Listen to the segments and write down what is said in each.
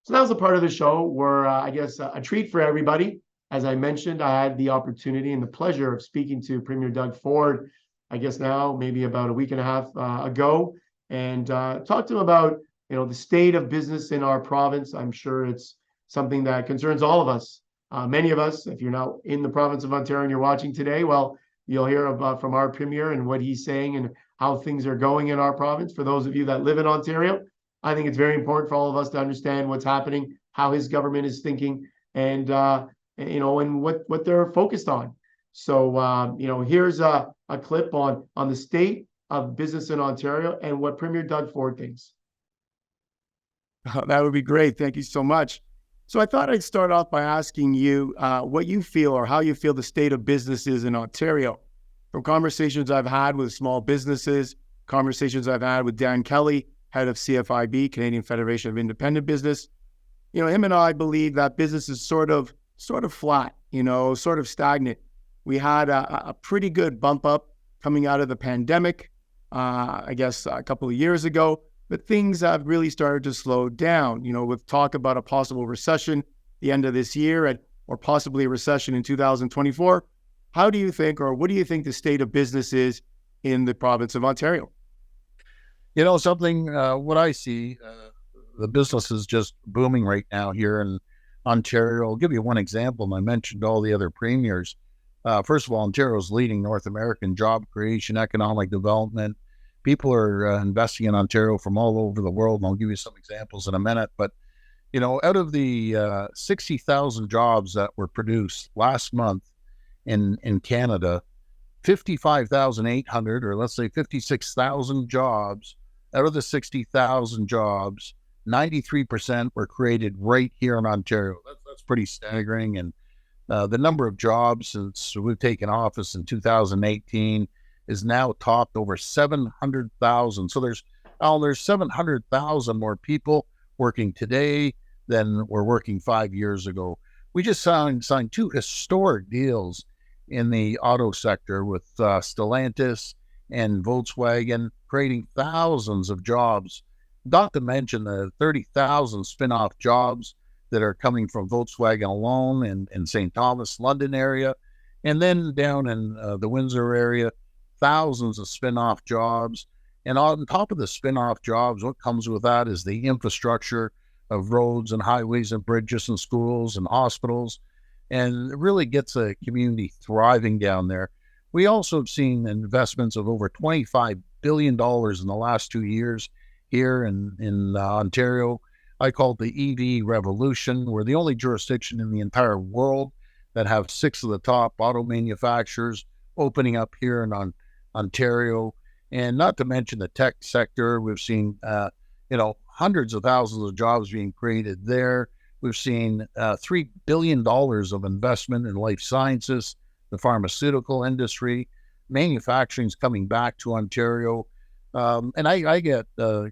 So that was a part of the show where I guess a treat for everybody. As I mentioned, I had the opportunity and the pleasure of speaking to Premier Doug Ford, I guess now maybe about a week and a half ago, and talked to him about the state of business in our province. I'm sure it's something that concerns all of us. Many of us, if you're not in the province of Ontario and you're watching today, well, you'll hear about from our premier and what he's saying and how things are going in our province. For those of you that live in Ontario, I think it's very important for all of us to understand what's happening, how his government is thinking, and and what they're focused on. So here's a clip on the state of business in Ontario and what Premier Doug Ford thinks. That would be great. Thank you so much. So I thought I'd start off by asking you what you feel or how you feel the state of business is in Ontario. From conversations I've had with small businesses, conversations I've had with Dan Kelly, head of CFIB, Canadian Federation of Independent Business, him and I believe that business is sort of flat, sort of stagnant. We had a pretty good bump up coming out of the pandemic, I guess a couple of years ago, but things have really started to slow down, with talk about a possible recession the end of this year or possibly a recession in 2024. How do you think, or what do you think the state of business is in the province of Ontario? What I see, the business is just booming right now here in Ontario. I'll give you one example. I mentioned all the other premiers. First of all, Ontario is leading North American job creation, economic development. People are investing in Ontario from all over the world, and I'll give you some examples in a minute. But, out of the 60,000 jobs that were produced last month in Canada, 55,800, or let's say 56,000 jobs, out of the 60,000 jobs, 93% were created right here in Ontario. That's pretty staggering. And the number of jobs since we've taken office in 2018 is now topped over 700,000. So there's 700,000 more people working today than were working 5 years ago. We just signed two historic deals in the auto sector with Stellantis and Volkswagen, creating thousands of jobs, not to mention the 30,000 spin-off jobs that are coming from Volkswagen alone in St. Thomas, London area. And then down in the Windsor area, thousands of spin-off jobs. And on top of the spin-off jobs, what comes with that is the infrastructure of roads and highways and bridges and schools and hospitals. And it really gets a community thriving down there. We also have seen investments of over $25 billion in the last 2 years here in Ontario. I call it the EV revolution. We're the only jurisdiction in the entire world that have 6 of the top auto manufacturers opening up here in Ontario. And not to mention the tech sector, we've seen, hundreds of thousands of jobs being created there. We've seen $3 billion of investment in life sciences, the pharmaceutical industry, manufacturing's coming back to Ontario. And I get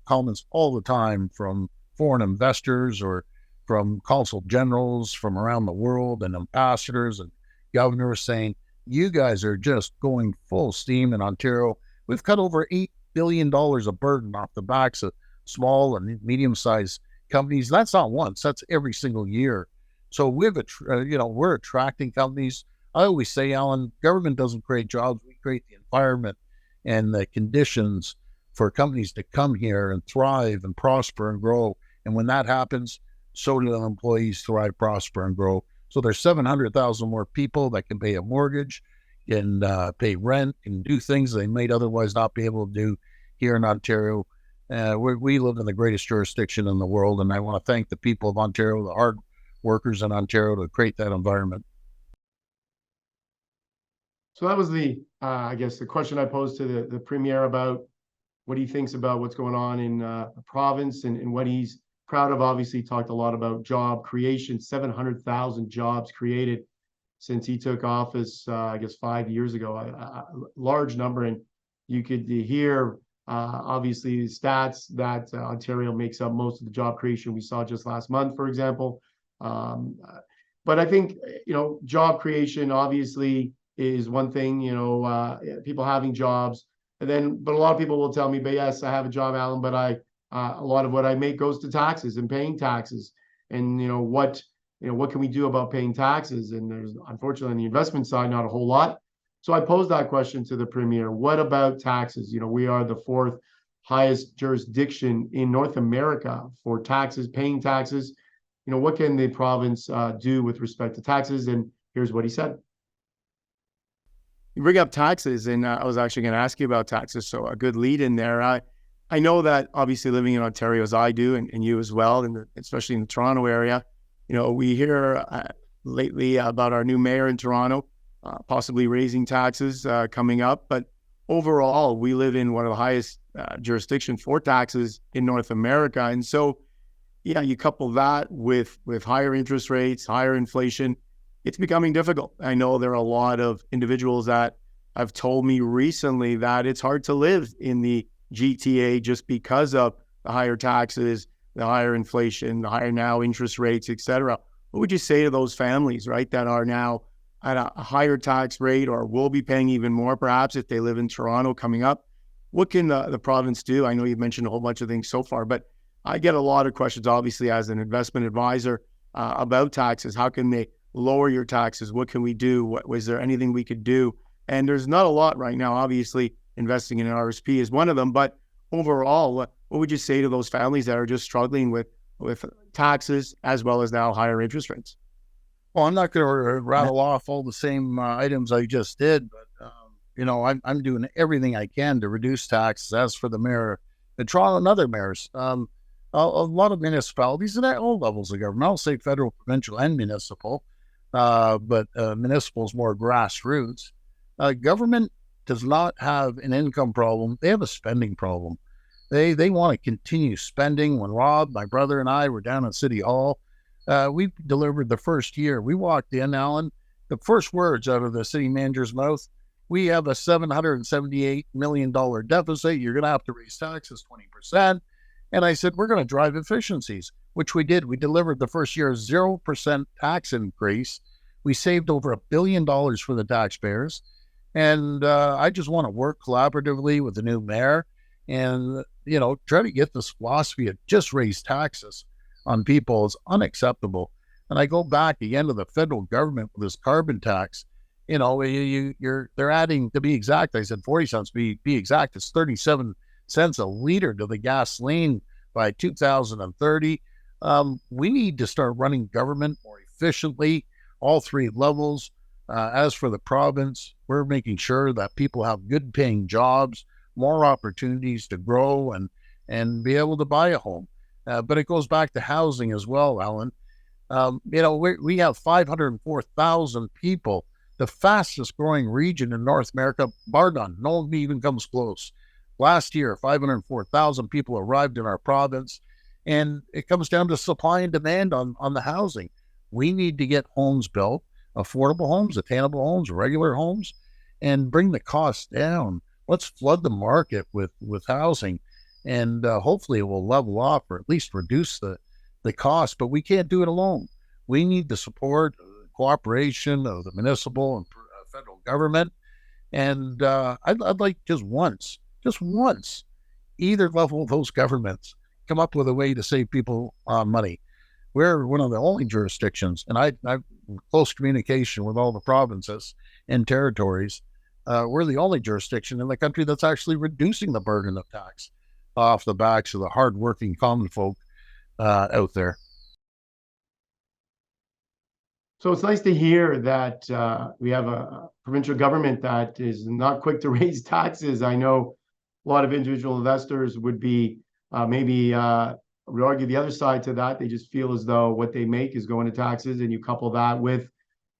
comments all the time from foreign investors or from consul generals from around the world and ambassadors and governors saying, you guys are just going full steam in Ontario. We've cut over $8 billion of burden off the backs of small and medium-sized companies. That's not once, that's every single year. So we're attracting companies. I always say, Alan, government doesn't create jobs. We create the environment and the conditions for companies to come here and thrive and prosper and grow. And when that happens, so do the employees thrive, prosper, and grow. So there's 700,000 more people that can pay a mortgage, can pay rent, can do things they might otherwise not be able to do here in Ontario. We live in the greatest jurisdiction in the world, and I want to thank the people of Ontario, the hard workers in Ontario, to create that environment. So that was the question I posed to the Premier about what he thinks about what's going on in the province and what he's proud of. Obviously, talked a lot about job creation, 700,000 jobs created since he took office, 5 years ago, a large number. And you could hear, obviously, the stats that Ontario makes up most of the job creation we saw just last month, for example. But I think, job creation obviously is one thing, people having jobs. But a lot of people will tell me, but yes, I have a job, Alan, but a lot of what I make goes to taxes and paying taxes. and what can we do about paying taxes? And there's unfortunately on the investment side not a whole lot. So I posed that question to the Premier. What about taxes? We are the fourth highest jurisdiction in North America for taxes, paying taxes. What can the province do with respect to taxes? And here's what he said. You bring up taxes, and I was actually going to ask you about taxes, so a good lead in there. I know that obviously living in Ontario as I do, and you as well, and especially in the Toronto area, we hear lately about our new mayor in Toronto, possibly raising taxes coming up. But overall, we live in one of the highest jurisdictions for taxes in North America. And so, yeah, you couple that with higher interest rates, higher inflation, it's becoming difficult. I know there are a lot of individuals that have told me recently that it's hard to live in the GTA just because of the higher taxes, the higher inflation, the higher now interest rates, et cetera. What would you say to those families, right, that are now at a higher tax rate or will be paying even more perhaps if they live in Toronto coming up? What can the province do? I know you've mentioned a whole bunch of things so far, but I get a lot of questions, obviously, as an investment advisor about taxes. How can they lower your taxes? What can we do? Was there anything we could do? And there's not a lot right now. Obviously, investing in an RSP is one of them. But overall, what would you say to those families that are just struggling with taxes as well as now higher interest rates? Well, I'm not going to rattle off all the same items I just did, but I'm doing everything I can to reduce taxes. As for the mayor of Toronto and other mayors, a lot of municipalities and at all levels of government, I'll say federal, provincial, and municipal, but municipal is more grassroots. Government does not have an income problem. They have a spending problem. They want to continue spending. When Rob, my brother, and I were down at City Hall, we delivered the first year. We walked in, Alan, the first words out of the city manager's mouth, we have a $778 million deficit. You're going to have to raise taxes 20%. And I said, we're going to drive efficiencies, which we did. We delivered the first year 0% tax increase. We saved over $1 billion for the taxpayers. And I just want to work collaboratively with the new mayor and, try to get this philosophy of just raise taxes on people is unacceptable. And I go back again to the federal government with this carbon tax. They're adding, to be exact, I said 40 cents, be exact, it's 37 cents a liter to the gasoline by 2030. We need to start running government more efficiently, all three levels. As for the province, we're making sure that people have good paying jobs, more opportunities to grow and be able to buy a home. But it goes back to housing as well, Alan. We have 504,000 people, the fastest growing region in North America, bar none. No one even comes close. Last year, 504,000 people arrived in our province, and it comes down to supply and demand on the housing. We need to get homes built, affordable homes, attainable homes, regular homes, and bring the costs down. Let's flood the market with housing, and hopefully it will level off or at least reduce the cost, but we can't do it alone. We need the support, cooperation of the municipal and federal government, and I'd like just once, either level of those governments come up with a way to save people money. We're one of the only jurisdictions, and I've close communication with all the provinces and territories. We're the only jurisdiction in the country that's actually reducing the burden of tax off the backs of the hardworking common folk out there. So it's nice to hear that we have a provincial government that is not quick to raise taxes. I know a lot of individual investors would be would argue the other side to that. They just feel as though what they make is going to taxes, and you couple that with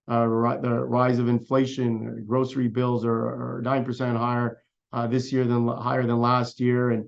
the rise of inflation. Grocery bills are 9% higher this year higher than last year, and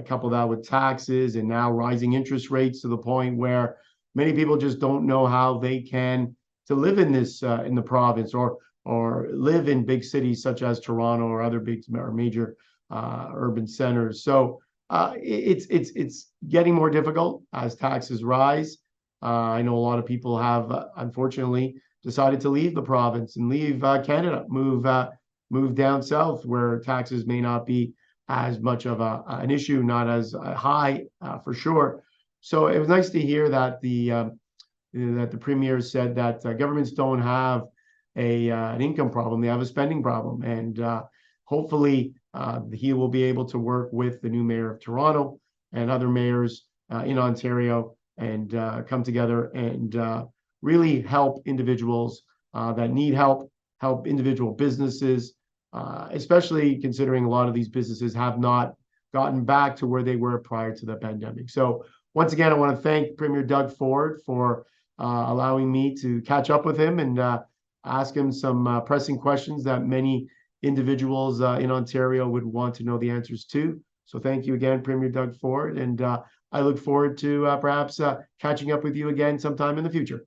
couple that with taxes and now rising interest rates to the point where many people just don't know how they can to live in this in the province or live in big cities such as Toronto or other big or major urban centers. So it's getting more difficult as taxes rise. I know a lot of people have unfortunately decided to leave the province and leave Canada, move down south where taxes may not be as much of an issue, not as high for sure. So it was nice to hear that the Premier said that governments don't have an income problem; they have a spending problem, and hopefully he will be able to work with the new mayor of Toronto and other mayors in Ontario and come together and really help individuals that need help individual businesses, especially considering a lot of these businesses have not gotten back to where they were prior to the pandemic. So once again, I want to thank Premier Doug Ford for allowing me to catch up with him and ask him some pressing questions that many individuals in Ontario would want to know the answers to. So thank you again, Premier Doug Ford, and I look forward to perhaps catching up with you again sometime in the future.